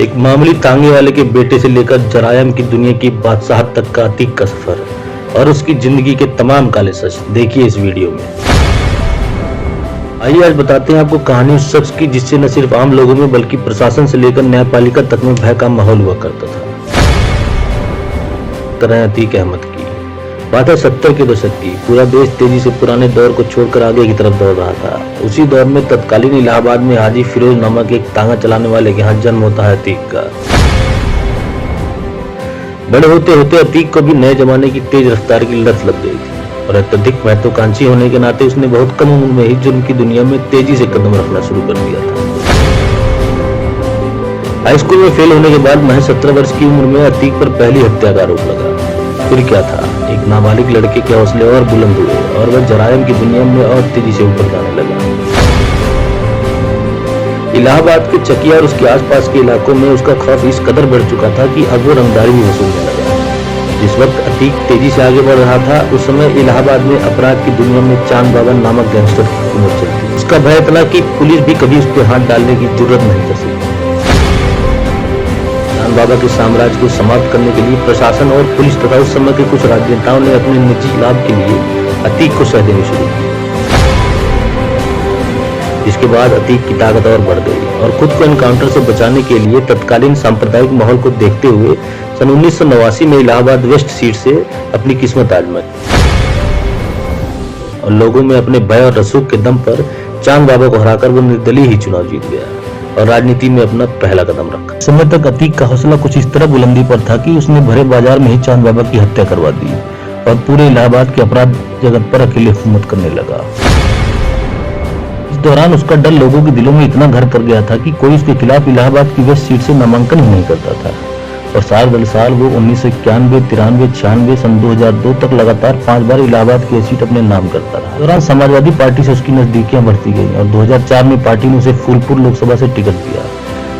एक मामूली तांगे वाले के बेटे से लेकर जरायम की दुनिया की बादशाहत तक का अतीक का सफर और उसकी जिंदगी के तमाम काले सच देखिए इस वीडियो में। आइए आज बताते हैं आपको कहानी उस शख्स की जिससे न सिर्फ आम लोगों में बल्कि प्रशासन से लेकर न्यायपालिका तक में भय का माहौल हुआ करता था। तरह अतीक अहमद की बात है 70 के दशक की। पूरा देश तेजी से पुराने दौर को छोड़कर आगे की तरफ दौड़ रहा था। उसी दौर में तत्कालीन इलाहाबाद में हाजी फिरोज नामक एक तांगा चलाने वाले के यहाँ जन्म होता है अतीक का। बड़े होते होते अतीक को भी नए जमाने की तेज रफ्तार की लत लग गई थी और अत्यधिक महत्वाकांक्षी होने के नाते उसने बहुत कम उम्र में ही जुर्म की दुनिया में तेजी से कदम रखना शुरू कर दिया था। हाई स्कूल में फेल होने के बाद महज 17 वर्ष की उम्र में अतीक पर पहली हत्या का आरोप लगा। फिर क्या था, एक नाबालिग लड़के के हौसले और बुलंद हुए और वह जरायम की दुनिया में और तेजी से ऊपर जाने लगा। इलाहाबाद के चकिया और उसके आसपास के इलाकों में उसका खौफ इस कदर बढ़ चुका था कि अब वो रंगदारी भी वसूलने लगा। जिस वक्त अतीक तेजी से आगे बढ़ रहा था उस समय इलाहाबाद में अपराध की दुनिया में चांद बाबा नामक गैंगस्टर की हुकूमत चलती। उसका भय इतना कि पुलिस भी कभी उस पर हाथ डालने की जरूरत नहीं कर सकती। बाबा के साम्राज्य को समाप्त करने के लिए प्रशासन और पुलिस तथा उस समय के कुछ राजनेताओं ने अपने निजी लाभ के लिए अतीक को सह देनी शुरू की। जिसके बाद अतीक की ताकत और बढ़ गई और खुद को एनकाउंटर से बचाने के लिए तत्कालीन सांप्रदायिक माहौल को देखते हुए सन 1989 में इलाहाबाद वेस्ट सीट से अपनी किस्मत आजमाई और लोगों में अपने भय और रसूख के दम पर चांद बाबा को हराकर वो निर्दलीय ही चुनाव जीत गया और राजनीति में अपना पहला कदम रखा। समय तक अतीक का हौसला कुछ इस तरह बुलंदी पर था कि उसने भरे बाजार में ही चांद बाबा की हत्या करवा दी और पूरे इलाहाबाद के अपराध जगत पर अकेले हुकूमत करने लगा। इस दौरान उसका डर लोगों के दिलों में इतना घर कर गया था कि कोई उसके खिलाफ इलाहाबाद की वेस्ट सीट से नामांकन ही नहीं करता था और साल दर साल वो 1991, 93, 96, सन 2002 तक लगातार 5 बार इलाहाबाद की सीट अपने नाम करता रहा। दौरान समाजवादी पार्टी से उसकी नजदीकियां बढ़ती गईं और 2004 में पार्टी ने उसे फूलपुर लोकसभा से टिकट दिया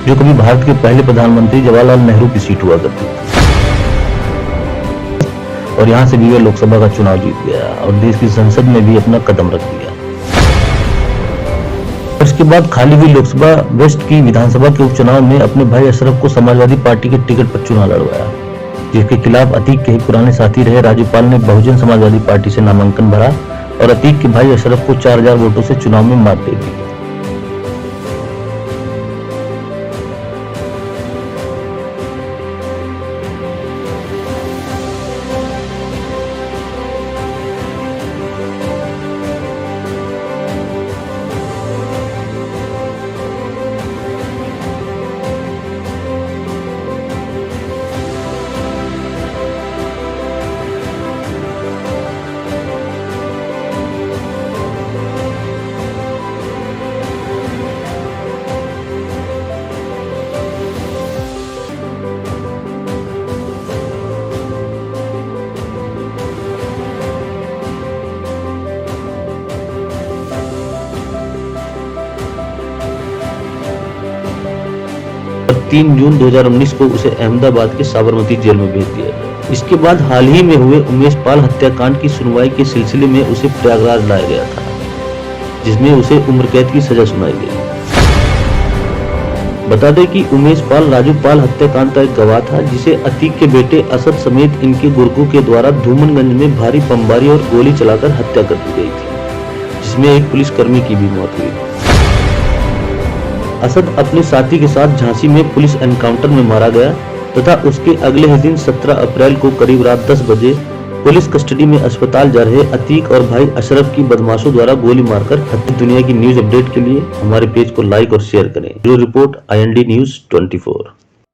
जो कभी भारत के पहले प्रधानमंत्री जवाहरलाल नेहरू की सीट हुआ करती थी और यहाँ से भी वह लोकसभा का चुनाव जीत गया और देश की संसद में भी अपना कदम रख दिया। इसके बाद खाली हुई लोकसभा वेस्ट की विधानसभा के उपचुनाव में अपने भाई अशरफ को समाजवादी पार्टी के टिकट पर चुनाव लड़वाया, जिसके खिलाफ अतीक के ही पुराने साथी रहे राज्यपाल ने बहुजन समाजवादी पार्टी से नामांकन भरा और अतीक के भाई अशरफ को 4000 वोटों से चुनाव में मात दे दी। और 3 जून 2019 को उसे अहमदाबाद के साबरमती जेल में भेज दिया गया। इसके बाद हाल ही में हुए उमेश पाल हत्याकांड की सुनवाई के सिलसिले में उसे प्रयागराज लाया गया था, जिसमें उसे उम्र कैद की सजा सुनाई गई। बता दें कि उमेश पाल राजू पाल हत्याकांड का एक गवाह था जिसे अतीक के बेटे असद समेत इनके गुर्गों के द्वारा धूमनगंज में भारी बमबारी और गोली चलाकर हत्या कर दी गई थी, जिसमें एक पुलिसकर्मी की भी मौत हुई। असद अपने साथी के साथ झांसी में पुलिस एनकाउंटर में मारा गया तथा उसके अगले ही दिन 17 अप्रैल को करीब रात 10 बजे पुलिस कस्टडी में अस्पताल जा रहे अतीक और भाई अशरफ की बदमाशों द्वारा गोली मारकर हत्या। दुनिया की न्यूज अपडेट के लिए हमारे पेज को लाइक और शेयर करें। Bureau report IND News 24।